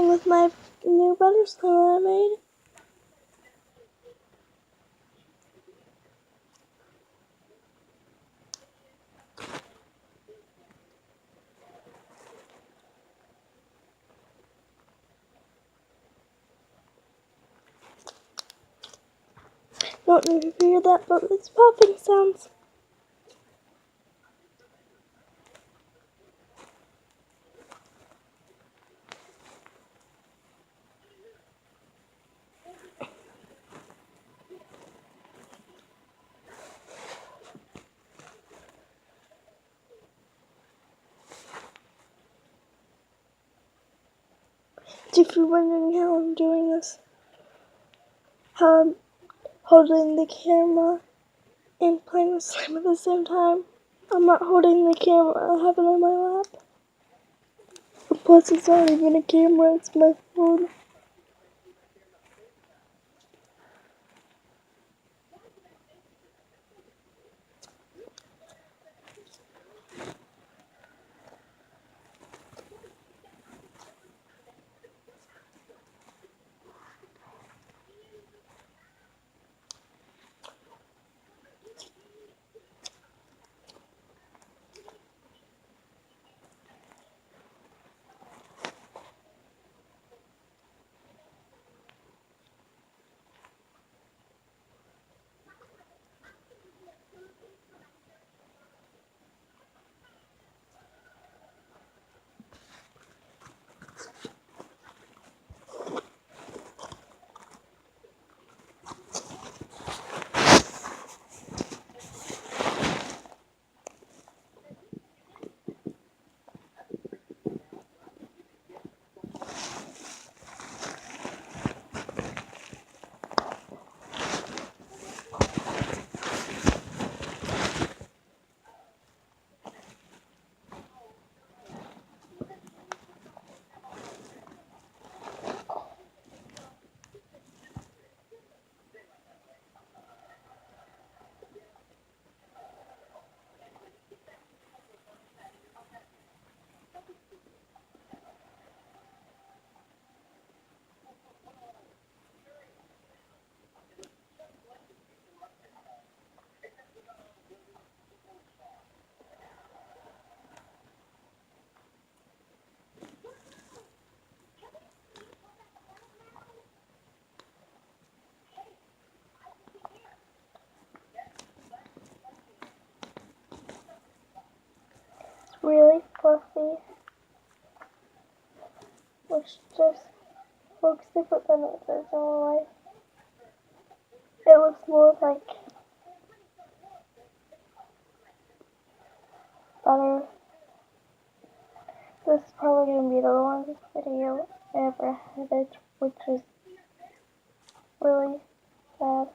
with my new butter scone that I made. Don't know if you hear that, but it's popping sounds. If you're wondering how I'm doing this, how I'm holding the camera and playing with slime at the same time, I'm not holding the camera, I have it on my lap. Plus, it's not even a camera, it's my phone. It's really fluffy, which just looks different than it does in real life. It looks more like butter. This is probably going to be the longest video I ever edited, which is really sad.